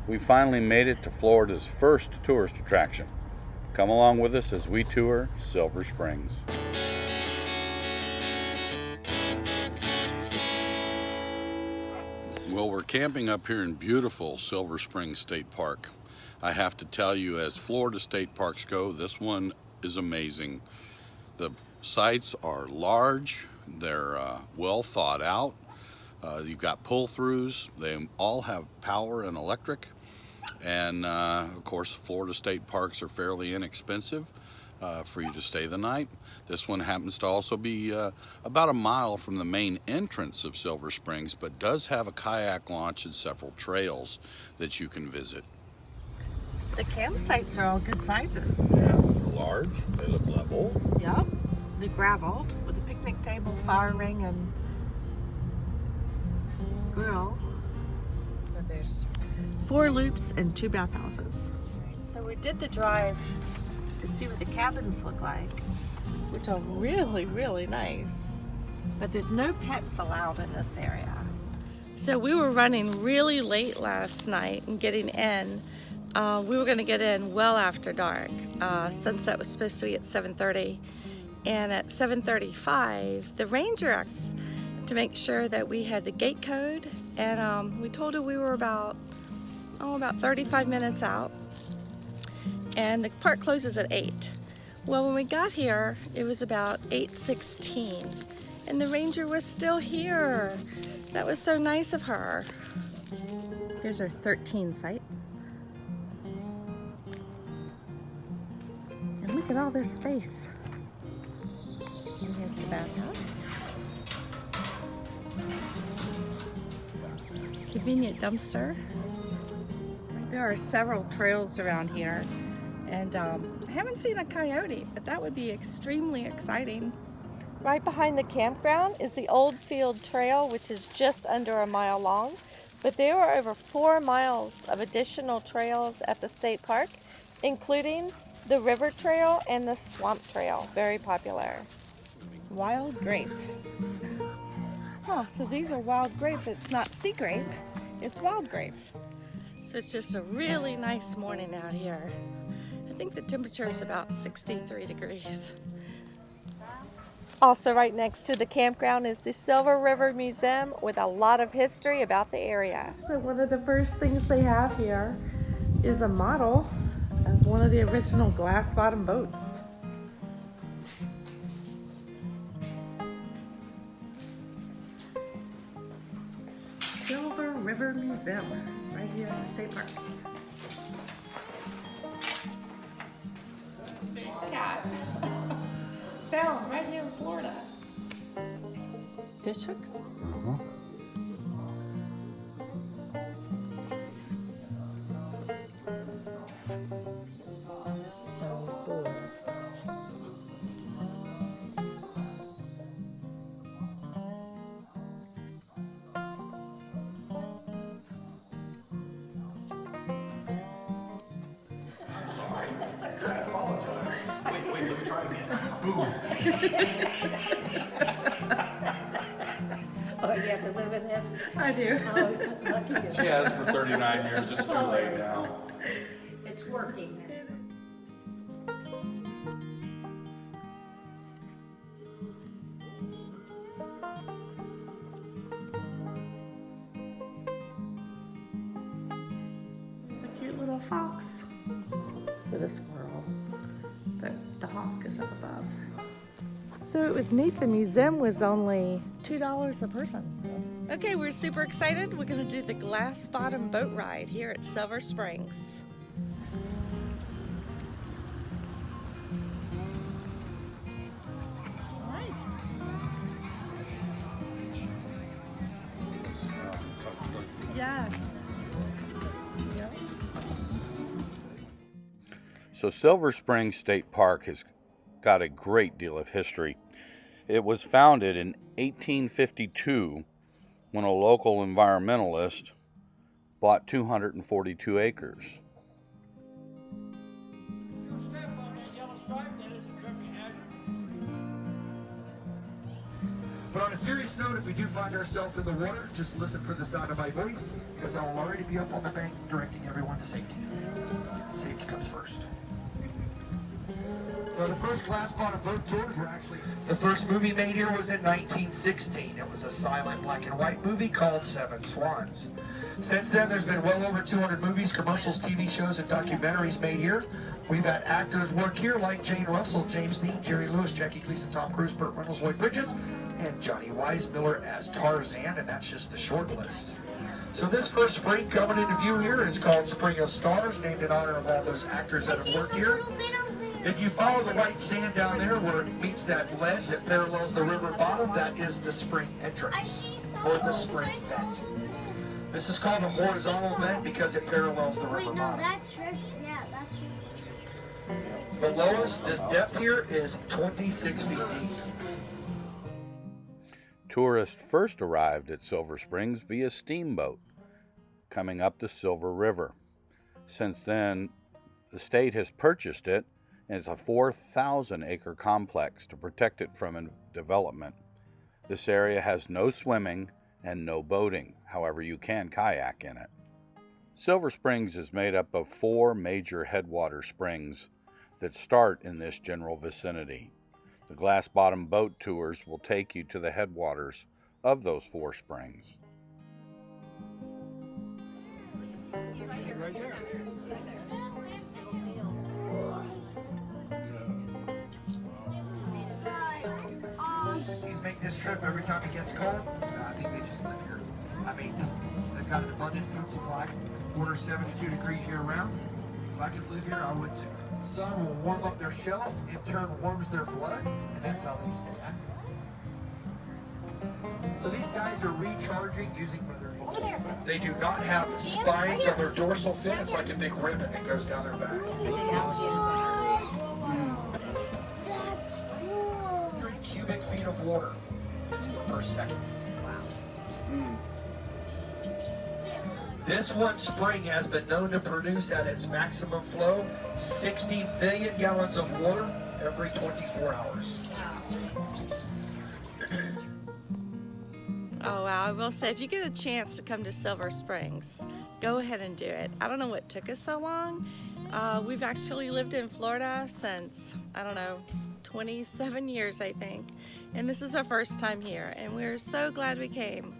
We finally made it to Florida's first tourist attraction. Come along with us as we tour Silver Springs. Well, we're camping up here in beautiful Silver Springs State Park. I have to tell you, as Florida state parks go, this one is amazing. The sites are large, they're well thought out. You've got pull-throughs, they all have power and electric. And of course, Florida state parks are fairly inexpensive for you to stay the night. This one happens to also be about a mile from the main entrance of Silver Springs, but does have a kayak launch and several trails that you can visit. The campsites are all good sizes. Yeah, they're large, they look level. Yep, they're graveled with a picnic table, fire ring, and grill. So there's 4 loops and 2 bathhouses. So we did the drive to see what the cabins look like, which are really, really nice. But there's no pets allowed in this area. So we were running really late last night and getting in. We were going to get in well after dark. Sunset was supposed to be at 7:30, and at 7:35, the ranger asked to make sure that we had the gate code, and we told her we were about 35 minutes out, and the park closes at 8. Well, when we got here, it was about 8:16, and the ranger was still here. That was so nice of her. Here's our 13 site. And look at all this space. And here's the bathhouse. Convenient dumpster. There are several trails around here, and I haven't seen a coyote, but that would be extremely exciting. Right behind the campground is the Old Field Trail, which is just under a mile long, but there are over 4 miles of additional trails at the state park, including the River Trail and the Swamp Trail, very popular. Wild grape. Huh, so these are wild grape. It's not sea grape, it's wild grape. So it's just a really nice morning out here. I think the temperature is about 63 degrees. Also right next to the campground is the Silver River Museum with a lot of history about the area. So one of the first things they have here is a model of one of the original glass bottom boats. Silver River Museum, right here at the state park. Big cat. Found right here in Florida. Fish hooks? So cool. Wait, let me try again. Boom. Oh, you have to live with him? I do. Oh, lucky you. She has for 39 years. It's too late now. It's working. There's a cute little fox with a squirrel, but the hawk is up above. So it was neat. The museum was only $2 a person. Okay, we're super excited. We're going to do the glass bottom boat ride here at Silver Springs. All right. Yes. Yep. So Silver Springs State Park has got a great deal of history. It was founded in 1852 when a local environmentalist bought 242 acres. But on a serious note, if we do find ourselves in the water, just listen for the sound of my voice, because I'll already be up on the bank directing everyone to safety. Safety comes first. Well, the first glass bottom boat tours were actually... The first movie made here was in 1916. It was a silent black and white movie called Seven Swans. Since then, there's been well over 200 movies, commercials, TV shows, and documentaries made here. We've had actors work here like Jane Russell, James Dean, Jerry Lewis, Jackie Gleason, Tom Cruise, Burt Reynolds, Lloyd Bridges, and Johnny Weissmuller as Tarzan, and that's just the short list. So this first spring coming into view here is called Spring of Stars, named in honor of all those actors that have worked here. If you follow the white sand down there where it meets that ledge that parallels the river bottom, that is the spring entrance, or the spring vent. This is called a horizontal vent because it parallels the river bottom. That's treasure. Yeah, that's just The lowest, this depth here is 26 feet deep. Tourists first arrived at Silver Springs via steamboat coming up the Silver River. Since then, the state has purchased it, and it's a 4,000-acre complex to protect it from development. This area has no swimming and no boating. However, you can kayak in it. Silver Springs is made up of 4 major headwater springs that start in this general vicinity. The glass bottom boat tours will take you to the headwaters of those 4 springs. Right there. He's making this trip every time it gets cold. I think they just live here. I mean, they've got an abundant food supply. Water 72 degrees year round. If I could live here, I would too. The sun will warm up their shell, in turn warms their blood, and that's how they stay active. So these guys are recharging using their... They do not have spines on their dorsal fin. It's like a big ribbon that goes down their back. That's cool. 100 cubic feet of water per second. This one spring has been known to produce at its maximum flow 60 million gallons of water every 24 hours. Oh wow, I will say if you get a chance to come to Silver Springs, go ahead and do it. I don't know what took us so long. We've actually lived in Florida since, I don't know, 27 years I think. And this is our first time here and we're so glad we came.